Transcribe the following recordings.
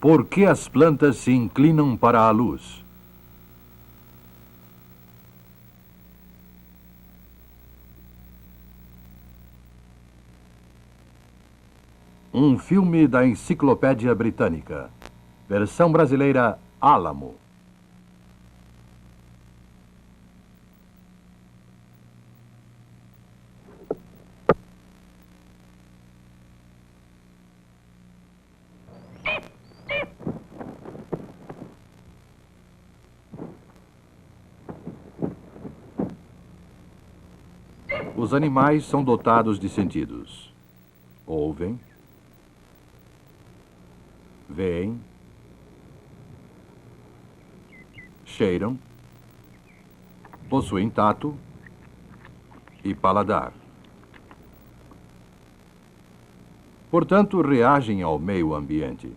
Por que as plantas se inclinam para a luz? Um filme da Enciclopédia Britânica. Versão brasileira, Álamo. Os animais são dotados de sentidos. Ouvem, veem, cheiram, possuem tato e paladar. Portanto, reagem ao meio ambiente.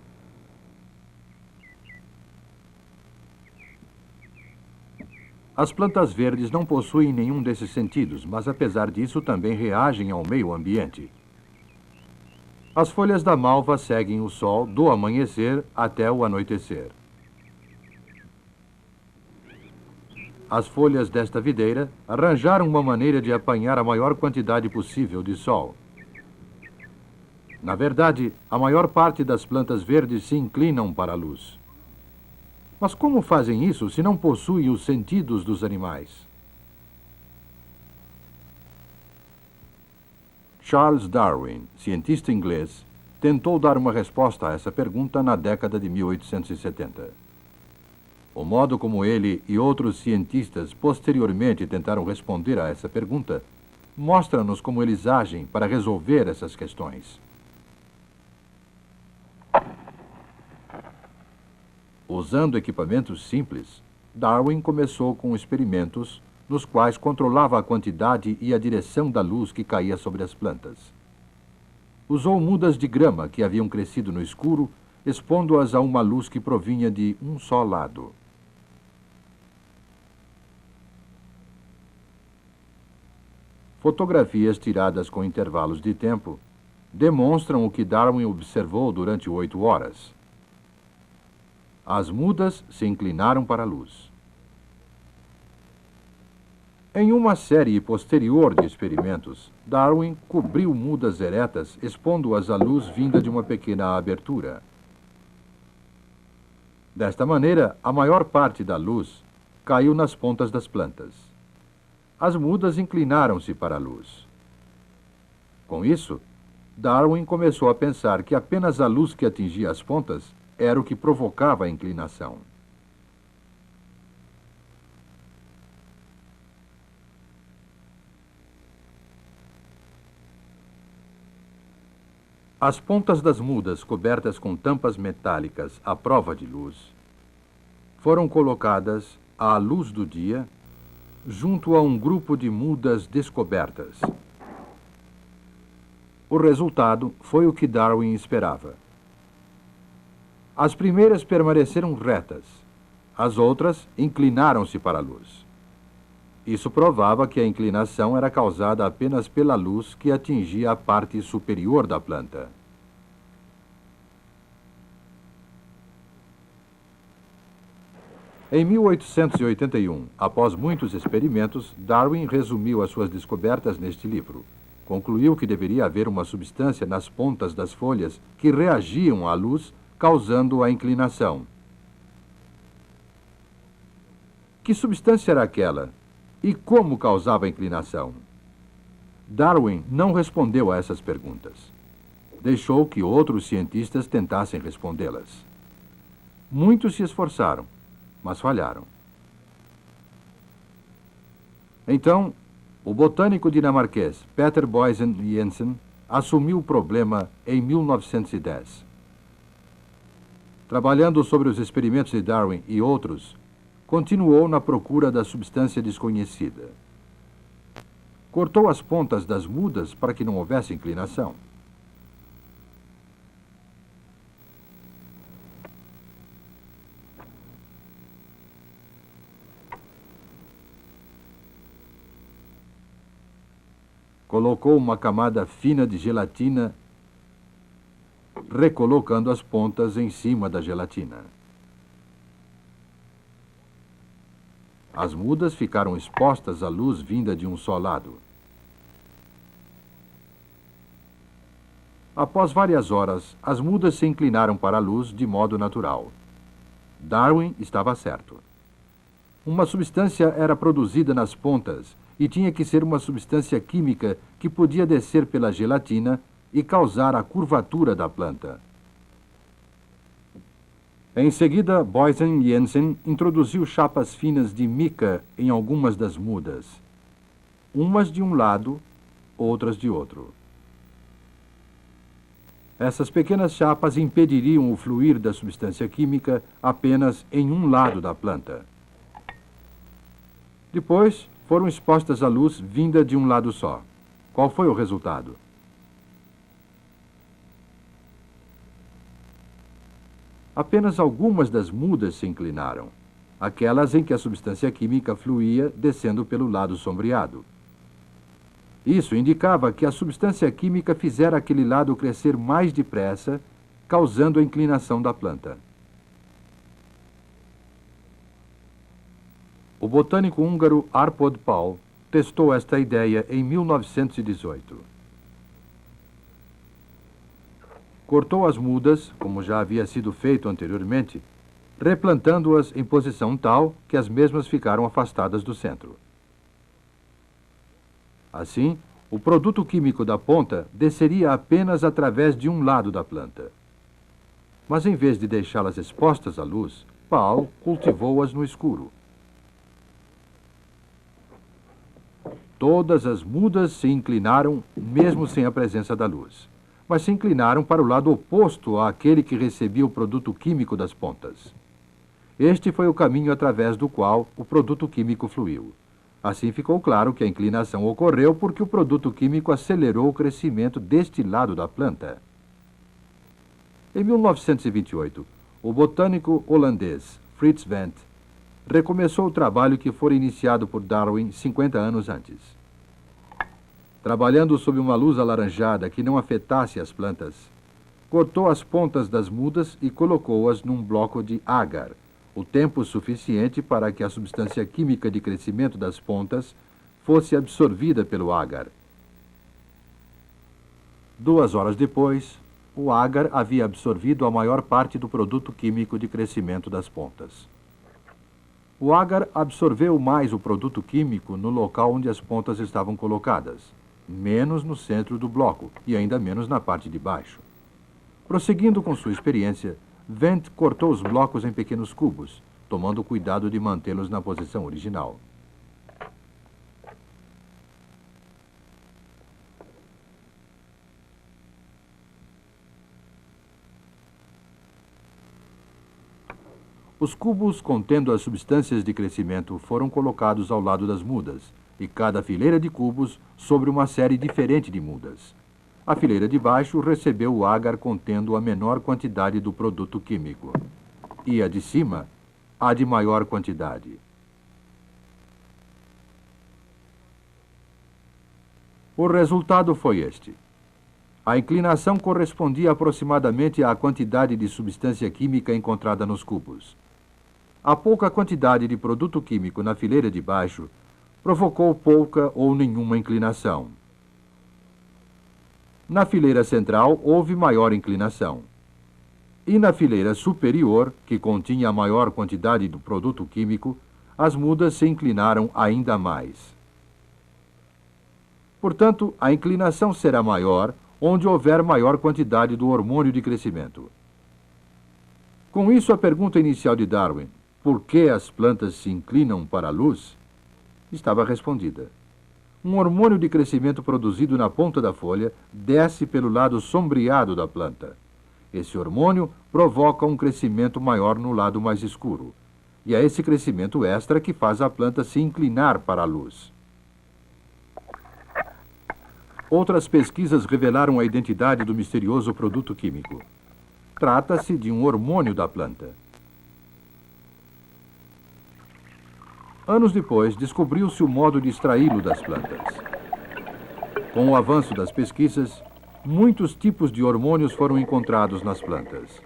As plantas verdes não possuem nenhum desses sentidos, mas apesar disso também reagem ao meio ambiente. As folhas da malva seguem o sol do amanhecer até o anoitecer. As folhas desta videira arranjaram uma maneira de apanhar a maior quantidade possível de sol. Na verdade, a maior parte das plantas verdes se inclinam para a luz. Mas como fazem isso se não possuem os sentidos dos animais? Charles Darwin, cientista inglês, tentou dar uma resposta a essa pergunta na década de 1870. O modo como ele e outros cientistas posteriormente tentaram responder a essa pergunta mostra-nos como eles agem para resolver essas questões. Usando equipamentos simples, Darwin começou com experimentos nos quais controlava a quantidade e a direção da luz que caía sobre as plantas. Usou mudas de grama que haviam crescido no escuro, expondo-as a uma luz que provinha de um só lado. Fotografias tiradas com intervalos de tempo demonstram o que Darwin observou durante 8 horas. As mudas se inclinaram para a luz. Em uma série posterior de experimentos, Darwin cobriu mudas eretas, expondo-as à luz vinda de uma pequena abertura. Desta maneira, a maior parte da luz caiu nas pontas das plantas. As mudas inclinaram-se para a luz. Com isso, Darwin começou a pensar que apenas a luz que atingia as pontas era o que provocava a inclinação. As pontas das mudas cobertas com tampas metálicas à prova de luz foram colocadas à luz do dia junto a um grupo de mudas descobertas. O resultado foi o que Darwin esperava. As primeiras permaneceram retas, as outras inclinaram-se para a luz. Isso provava que a inclinação era causada apenas pela luz que atingia a parte superior da planta. Em 1881, após muitos experimentos, Darwin resumiu as suas descobertas neste livro. Concluiu que deveria haver uma substância nas pontas das folhas que reagiam à luz, causando a inclinação. Que substância era aquela? E como causava a inclinação? Darwin não respondeu a essas perguntas. Deixou que outros cientistas tentassem respondê-las. Muitos se esforçaram, mas falharam. Então, o botânico dinamarquês Peter Boysen Jensen assumiu o problema em 1910. Trabalhando sobre os experimentos de Darwin e outros, continuou na procura da substância desconhecida. Cortou as pontas das mudas para que não houvesse inclinação. Colocou uma camada fina de gelatina recolocando as pontas em cima da gelatina. As mudas ficaram expostas à luz vinda de um só lado. Após várias horas, as mudas se inclinaram para a luz de modo natural. Darwin estava certo. Uma substância era produzida nas pontas e tinha que ser uma substância química que podia descer pela gelatina e causar a curvatura da planta. Em seguida, Boysen-Jensen introduziu chapas finas de mica em algumas das mudas, umas de um lado, outras de outro. Essas pequenas chapas impediriam o fluir da substância química apenas em um lado da planta. Depois, foram expostas à luz vinda de um lado só. Qual foi o resultado? Apenas algumas das mudas se inclinaram, aquelas em que a substância química fluía descendo pelo lado sombreado. Isso indicava que a substância química fizera aquele lado crescer mais depressa, causando a inclinação da planta. O botânico húngaro Árpád Pál testou esta ideia em 1918. Cortou as mudas, como já havia sido feito anteriormente, replantando-as em posição tal que as mesmas ficaram afastadas do centro. Assim, o produto químico da ponta desceria apenas através de um lado da planta. Mas em vez de deixá-las expostas à luz, Pál cultivou-as no escuro. Todas as mudas se inclinaram, mesmo sem a presença da luz, mas se inclinaram para o lado oposto àquele que recebia o produto químico das pontas. Este foi o caminho através do qual o produto químico fluiu. Assim ficou claro que a inclinação ocorreu porque o produto químico acelerou o crescimento deste lado da planta. Em 1928, o botânico holandês Frits Wendt recomeçou o trabalho que fora iniciado por Darwin 50 anos antes. Trabalhando sob uma luz alaranjada que não afetasse as plantas, cortou as pontas das mudas e colocou-as num bloco de ágar, o tempo suficiente para que a substância química de crescimento das pontas fosse absorvida pelo ágar. 2 horas depois, o ágar havia absorvido a maior parte do produto químico de crescimento das pontas. O ágar absorveu mais o produto químico no local onde as pontas estavam colocadas, menos no centro do bloco e ainda menos na parte de baixo. Prosseguindo com sua experiência, Wendt cortou os blocos em pequenos cubos, tomando cuidado de mantê-los na posição original. Os cubos contendo as substâncias de crescimento foram colocados ao lado das mudas, e cada fileira de cubos sobre uma série diferente de mudas. A fileira de baixo recebeu o ágar contendo a menor quantidade do produto químico, e a de cima, a de maior quantidade. O resultado foi este. A inclinação correspondia aproximadamente à quantidade de substância química encontrada nos cubos. A pouca quantidade de produto químico na fileira de baixo provocou pouca ou nenhuma inclinação. Na fileira central houve maior inclinação. E na fileira superior, que continha a maior quantidade do produto químico, as mudas se inclinaram ainda mais. Portanto, a inclinação será maior onde houver maior quantidade do hormônio de crescimento. Com isso, a pergunta inicial de Darwin, por que as plantas se inclinam para a luz, estava respondida. Um hormônio de crescimento produzido na ponta da folha desce pelo lado sombreado da planta. Esse hormônio provoca um crescimento maior no lado mais escuro. E é esse crescimento extra que faz a planta se inclinar para a luz. Outras pesquisas revelaram a identidade do misterioso produto químico. Trata-se de um hormônio da planta. Anos depois, descobriu-se o modo de extraí-lo das plantas. Com o avanço das pesquisas, Muitos tipos de hormônios foram encontrados nas plantas,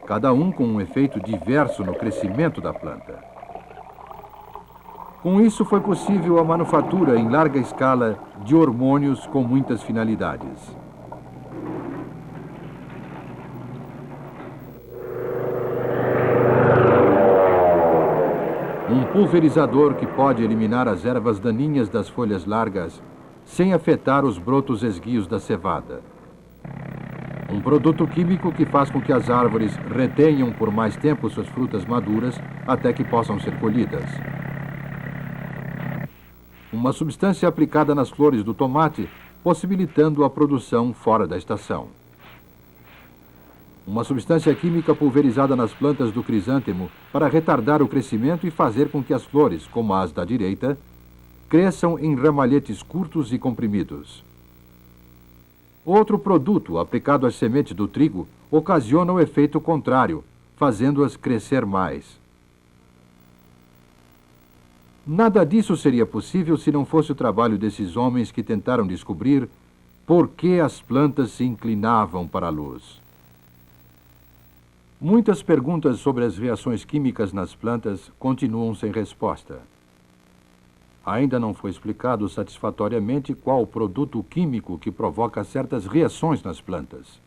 cada um com um efeito diverso no crescimento da planta. Com isso, foi possível a manufatura em larga escala de hormônios com muitas finalidades. Um pulverizador que pode eliminar as ervas daninhas das folhas largas sem afetar os brotos esguios da cevada. Um produto químico que faz com que as árvores retenham por mais tempo suas frutas maduras até que possam ser colhidas. Uma substância aplicada nas flores do tomate, possibilitando a produção fora da estação. Uma substância química pulverizada nas plantas do crisântemo para retardar o crescimento e fazer com que as flores, como as da direita, cresçam em ramalhetes curtos e comprimidos. Outro produto aplicado às sementes do trigo ocasiona o efeito contrário, fazendo-as crescer mais. Nada disso seria possível se não fosse o trabalho desses homens que tentaram descobrir por que as plantas se inclinavam para a luz. Muitas perguntas sobre as reações químicas nas plantas continuam sem resposta. Ainda não foi explicado satisfatoriamente qual o produto químico que provoca certas reações nas plantas.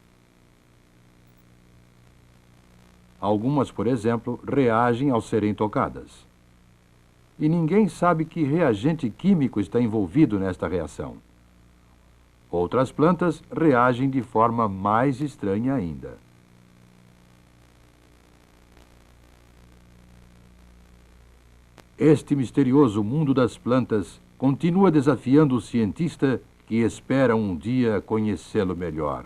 Algumas, por exemplo, reagem ao serem tocadas. E ninguém sabe que reagente químico está envolvido nesta reação. Outras plantas reagem de forma mais estranha ainda. Este misterioso mundo das plantas continua desafiando o cientista que espera um dia conhecê-lo melhor.